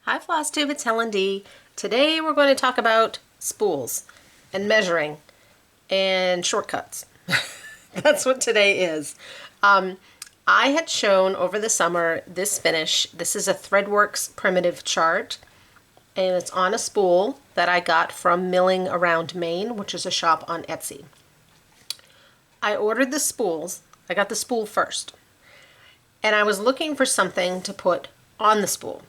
Hi Flosstube, it's Helen D. Today we're going to talk about spools and measuring and shortcuts. That's what today is. I had shown over the summer this finish. This is a Threadworks primitive chart, and it's on a spool that I got from Milling Around Maine, which is a shop on Etsy. I ordered the spools. I got the spool first, and I was looking for something to put on the spool.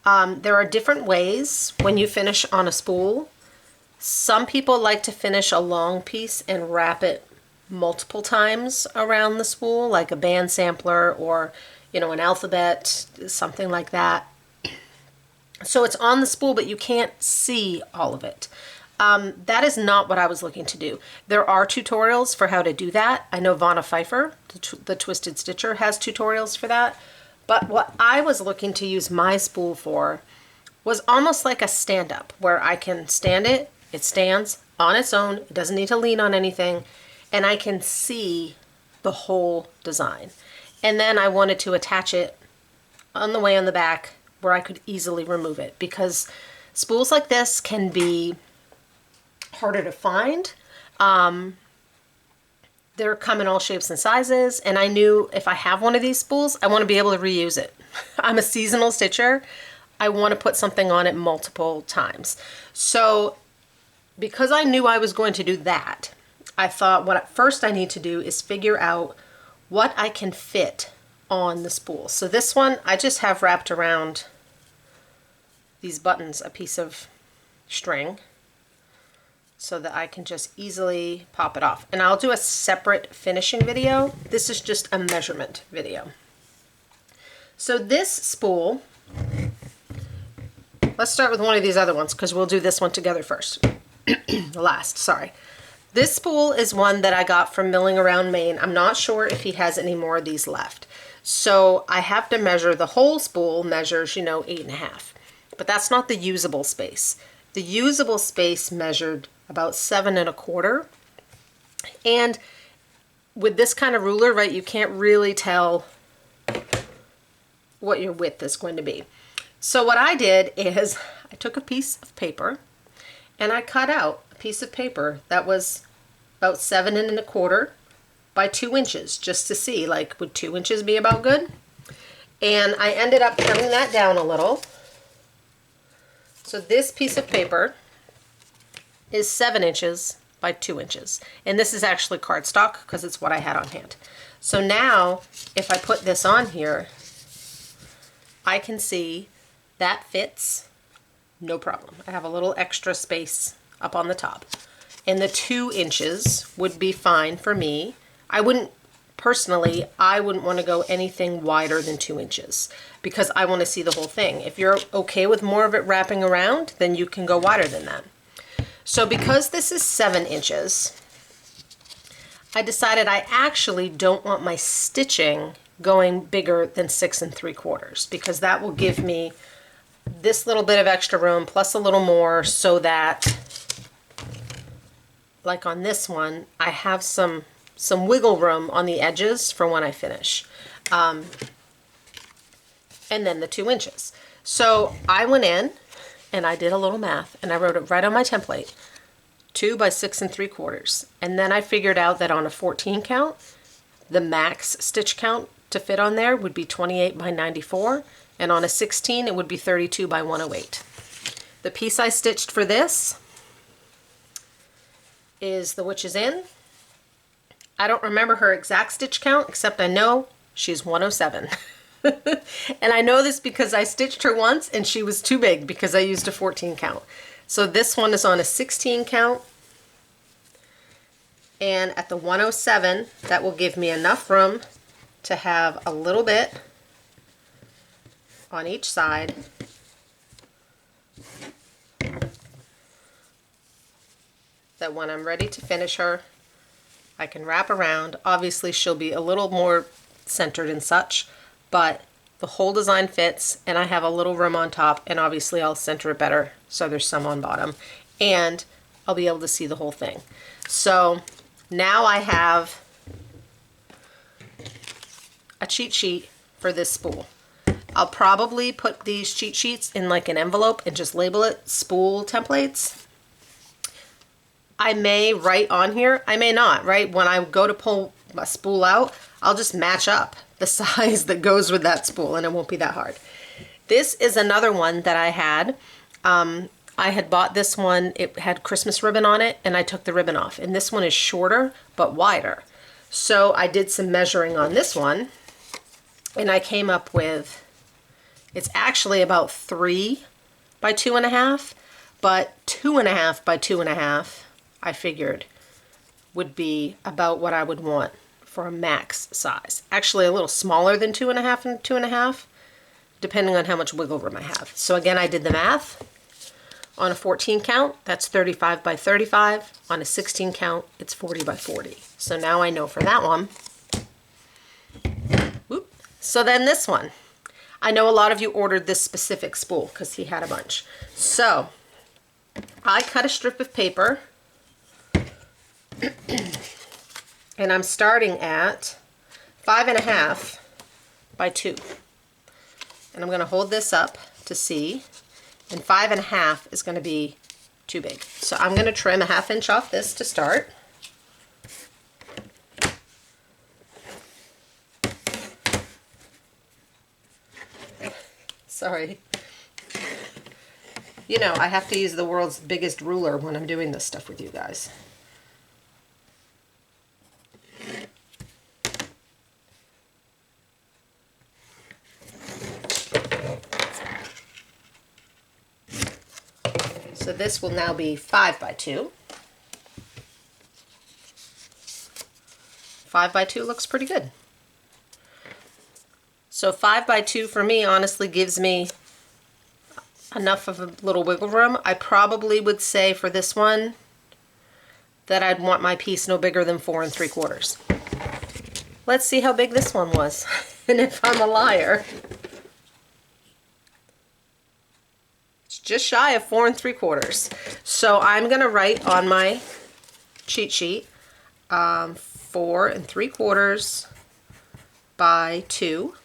There are different ways when you finish on a spool. Some people like to finish a long piece and wrap it multiple times around the spool, like a band sampler or, an alphabet, something like that. So it's on the spool, but you can't see all of it. That is not what I was looking to do. There are tutorials for how to do that. I know Vanna Pfeiffer, the Twisted Stitcher, has tutorials for that. But what I was looking to use my spool for was almost like a stand-up, where I can stand it, it stands on its own, it doesn't need to lean on anything, and I can see the whole design. And then I wanted to attach it on the way on the back where I could easily remove it, because spools like this can be harder to find. They're come in all shapes and sizes, and I knew if I have one of these spools, I want to be able to reuse it. I'm a seasonal stitcher. I want to put something on it multiple times. So because I knew I was going to do that, I thought what first I need to do is figure out what I can fit on the spool. So this one, I just have wrapped around these buttons a piece of string, so that I can just easily pop it off. And I'll do a separate finishing video. This is just a measurement video. So this spool, let's start with one of these other ones because we'll do this one together first. Last, sorry. This spool is one that I got from Milling Around Maine. I'm not sure if he has any more of these left. So I have to measure, the whole spool measures, 8.5. But that's not the usable space. The usable space measured about 7.25. And with this kind of ruler, right, you can't really tell what your width is going to be. So what I did is I took a piece of paper and I cut out a piece of paper that was about 7.25 by 2 inches, just to see, like, would 2 inches be about good? And I ended up cutting that down a little. So this piece of paper is 7 inches by 2 inches. And this is actually cardstock because it's what I had on hand. So now, if I put this on here, I can see that fits no problem. I have a little extra space up on the top. And the 2 inches would be fine for me. Personally, I wouldn't want to go anything wider than 2 inches because I want to see the whole thing. If you're okay with more of it wrapping around, then you can go wider than that. So because this is 7 inches, I decided I actually don't want my stitching going bigger than 6 3/4 because that will give me this little bit of extra room plus a little more, so that, like on this one, I have some wiggle room on the edges for when I finish. And then the 2 inches. So I went in and I did a little math and I wrote it right on my template, 2 by 6 3/4. And then I figured out that on a 14 count, the max stitch count to fit on there would be 28 by 94. And on a 16, it would be 32 by 108. The piece I stitched for this is the Witch's Inn. I don't remember her exact stitch count, except I know she's 107. And I know this because I stitched her once and she was too big because I used a 14 count. So this one is on a 16 count. And at the 107, that will give me enough room to have a little bit on each side. That when I'm ready to finish her, I can wrap around. Obviously she'll be a little more centered and such, but the whole design fits and I have a little room on top, and obviously I'll center it better so there's some on bottom, and I'll be able to see the whole thing. So now I have a cheat sheet for this spool. I'll probably put these cheat sheets in like an envelope and just label it spool templates. I may write on here, I may not, right? When I go to pull a spool out, I'll just match up the size that goes with that spool and it won't be that hard. This is another one that I had. I had bought this one, it had Christmas ribbon on it, and I took the ribbon off. And this one is shorter, but wider. So I did some measuring on this one, and I came up with, it's actually about 3 by 2.5, but 2.5 by 2.5, I figured, would be about what I would want for a max size. Actually a little smaller than 2.5 and 2.5, depending on how much wiggle room I have. So again, I did the math. On a 14 count, that's 35 by 35. On a 16 count, it's 40 by 40. So now I know for that one. Whoop. So then this one. I know a lot of you ordered this specific spool because he had a bunch. So I cut a strip of paper and I'm starting at 5.5 by 2. And I'm going to hold this up to see. And 5.5 is going to be too big. So I'm going to trim a 1/2 inch off this to start. Sorry. You know, I have to use the world's biggest ruler when I'm doing this stuff with you guys. So this will now be 5 by 2. 5 by 2 looks pretty good. So 5 by 2 for me honestly gives me enough of a little wiggle room. I probably would say for this one that I'd want my piece no bigger than 4 3/4. Let's see how big this one was and if I'm a liar. Just shy of 4 3/4. So I'm going to write on my cheat sheet 4 3/4 by 2.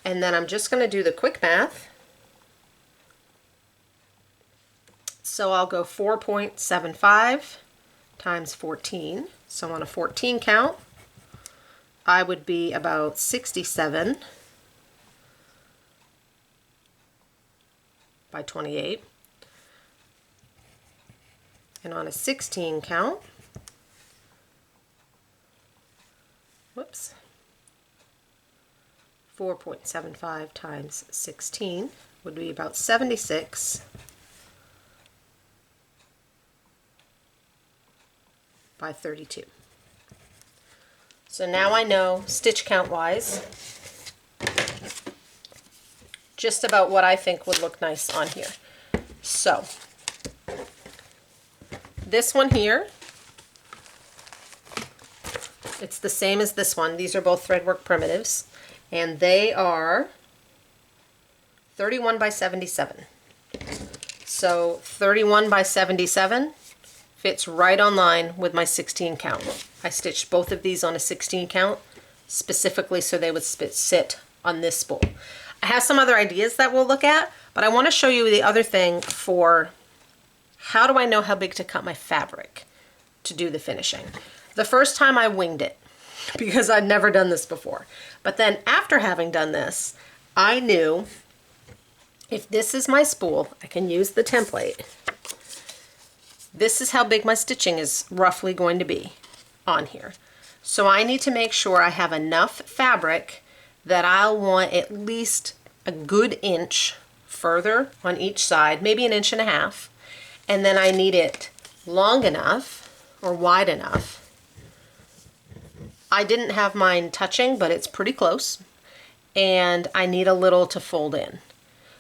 And then I'm just going to do the quick math. So I'll go 4.75 times 14. So on a 14 count, I would be about 67 by 28. And on a 16 count, whoops, 4.75 times 16 would be about 76 by 32. So now I know, stitch count wise, just about what I think would look nice on here. So this one here, it's the same as this one. These are both threadwork primitives, and they are 31 by 77. So 31 by 77 fits right on line with my 16 count. I stitched both of these on a 16 count specifically so they would sit on this spool. I have some other ideas that we'll look at, but I want to show you the other thing for how do I know how big to cut my fabric to do the finishing. The first time I winged it because I'd never done this before. But then after having done this, I knew if this is my spool, I can use the template. This is how big my stitching is roughly going to be on here. So I need to make sure I have enough fabric that I'll want at least a good inch further on each side, maybe 1.5 inches. And then I need it long enough or wide enough. I didn't have mine touching, but it's pretty close. And I need a little to fold in.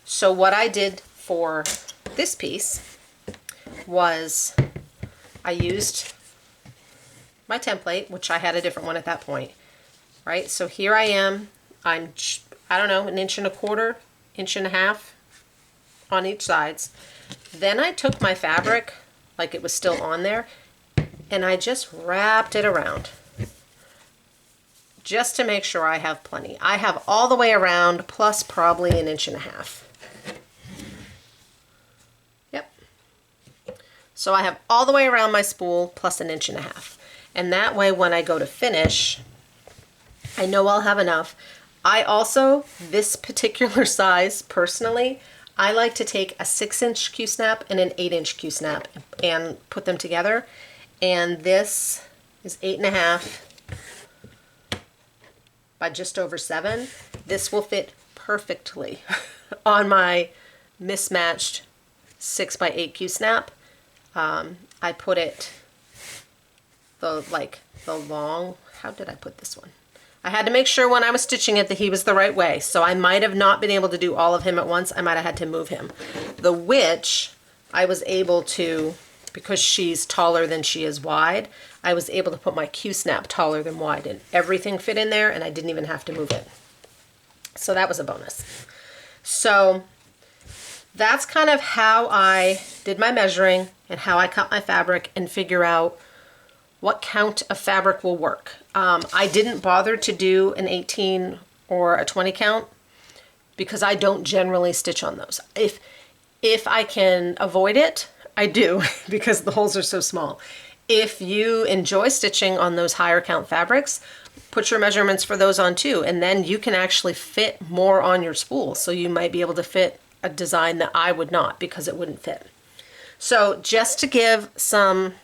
So what I did for this piece was I used my template, which I had a different one at that point, right? So here I am, I don't know, 1.25 inches, 1.5 inches on each sides. Then I took my fabric, like it was still on there, and I just wrapped it around. just to make sure I have plenty. I have all the way around plus probably 1.5 inches. Yep. So I have all the way around my spool plus 1.5 inches. And that way when I go to finish, I know I'll have enough. I also, this particular size, personally, I like to take a 6-inch Q-snap and an 8-inch Q-snap and put them together. And this is 8.5 by just over 7. This will fit perfectly on my mismatched 6x8 Q-snap. I put it the long, how did I put this one? I had to make sure when I was stitching it that he was the right way. So I might have not been able to do all of him at once. I might have had to move him. The witch, I was able to, because she's taller than she is wide, I was able to put my Q-snap taller than wide, and everything fit in there and I didn't even have to move it. So that was a bonus. So that's kind of how I did my measuring and how I cut my fabric and figure out what count of fabric will work. I didn't bother to do an 18 or a 20 count because I don't generally stitch on those. If I can avoid it, I do because the holes are so small. If you enjoy stitching on those higher count fabrics, put your measurements for those on too, and then you can actually fit more on your spool. So you might be able to fit a design that I would not because it wouldn't fit. So just to give some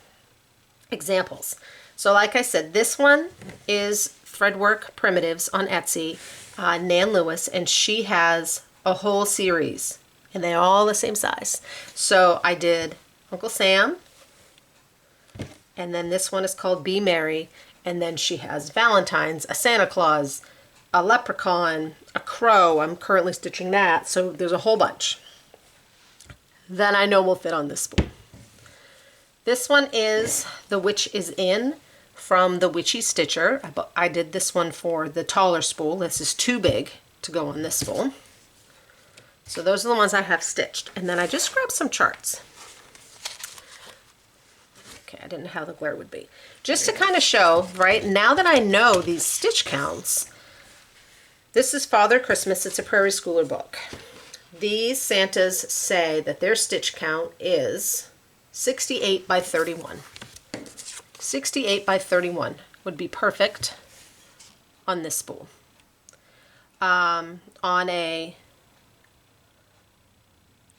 examples. So like I said, this one is Threadwork Primitives on Etsy, Nan Lewis, and she has a whole series and they're all the same size. So I did Uncle Sam, and then this one is called Be Merry, and then she has Valentine's, a Santa Claus, a leprechaun, a crow. I'm currently stitching that, so there's a whole bunch. Then I know will fit on this spool. This one is The Witch Is In from the Witchy Stitcher. I did this one for the taller spool. This is too big to go on this spool. So those are the ones I have stitched. And then I just grabbed some charts. Okay, I didn't know how the glare would be. Just to kind of show, right, now that I know these stitch counts, this is Father Christmas. It's a Prairie Schooler book. These Santas say that their stitch count is 68 by 31. 68 by 31 would be perfect on this spool. On a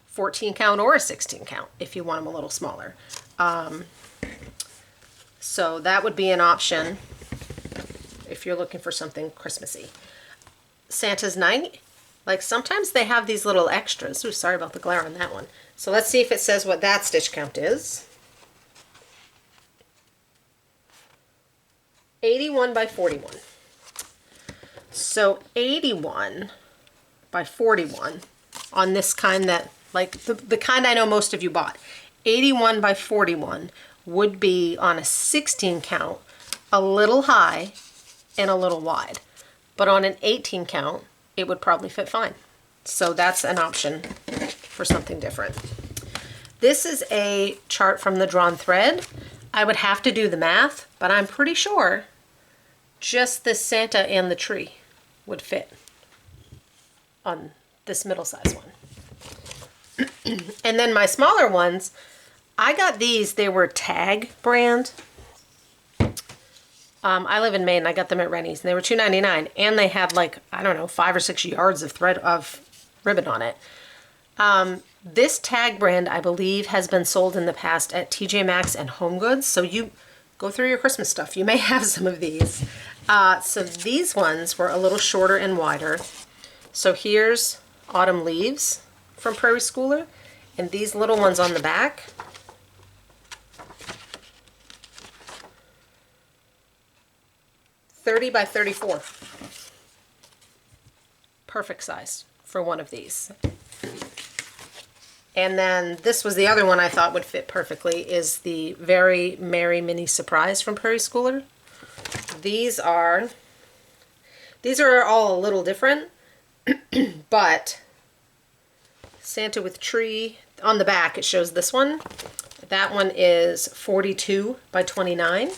14 count or a 16 count if you want them a little smaller. So that would be an option if you're looking for something Christmassy. Santa's Night, like sometimes they have these little extras. Ooh, sorry about the glare on that one. So let's see if it says what that stitch count is. 81 by 41. So 81 by 41 on this kind that, like the kind I know most of you bought. 81 by 41 would be on a 16 count, a little high and a little wide. But on an 18 count, it would probably fit fine. So that's an option for something different. This is a chart from the Drawn Thread. I would have to do the math, but I'm pretty sure just the Santa and the tree would fit on this middle size one. And then my smaller ones, I got these, they were Tag brand. I live in Maine, I got them at Rennie's, and they were $2.99, and they had like, I don't know, 5 or 6 yards of thread of ribbon on it. This Tag brand, I believe, has been sold in the past at TJ Maxx and Home Goods, so you go through your Christmas stuff. You may have some of these. So these ones were a little shorter and wider. So here's Autumn Leaves from Prairie Schooler, and these little ones on the back. $30 by 34. Perfect size for one of these. And then this was the other one I thought would fit perfectly, is the Very Merry Mini Surprise from Prairie Schooler. These are all a little different, but Santa with Tree, on the back it shows this one. That one is 42 by 29.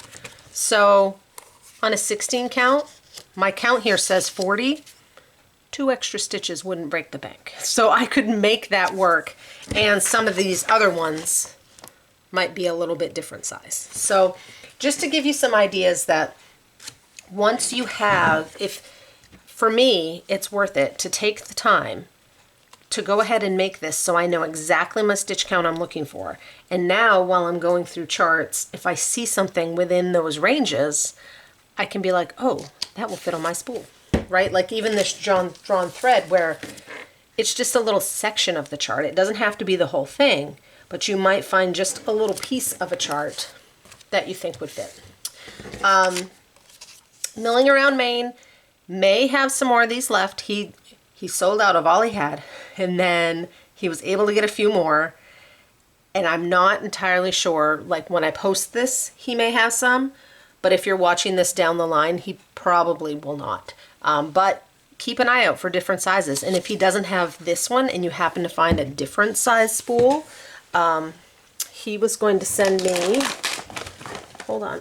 So on a 16 count, my count here says 40. 2 extra stitches wouldn't break the bank. So I could make that work. And some of these other ones might be a little bit different size. So just to give you some ideas that once you have, for me, it's worth it to take the time to go ahead and make this so I know exactly my stitch count I'm looking for. And now while I'm going through charts, if I see something within those ranges, I can be like, oh, that will fit on my spool, right? Like even this drawn thread where it's just a little section of the chart. It doesn't have to be the whole thing, but you might find just a little piece of a chart that you think would fit. Milling Around Maine may have some more of these left. He sold out of all he had, and then he was able to get a few more, and I'm not entirely sure, like when I post this, he may have some, but if you're watching this down the line, he probably will not. But keep an eye out for different sizes, and if he doesn't have this one and you happen to find a different size spool, he was going to send me, hold on.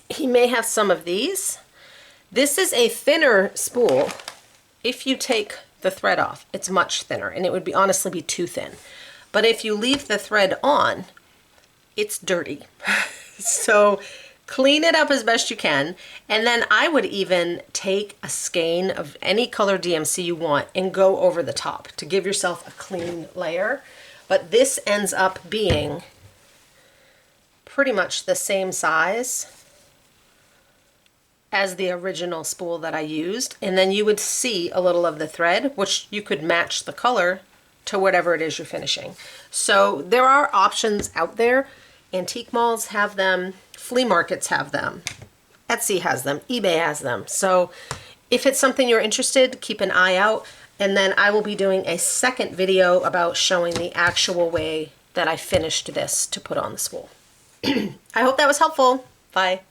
He may have some of these. This is a thinner spool. If you take the thread off, it's much thinner, and it would be honestly be too thin. But if you leave the thread on, it's dirty. So clean it up as best you can, and then I would even take a skein of any color DMC you want and go over the top to give yourself a clean layer. But this ends up being pretty much the same size as the original spool that I used, and then you would see a little of the thread, which you could match the color to whatever it is you're finishing. So there are options out there. Antique malls have them, flea markets have them, Etsy has them, eBay has them. So if it's something you're interested, keep an eye out, and then I will be doing a second video about showing the actual way that I finished this to put on the spool. I hope that was helpful. Bye.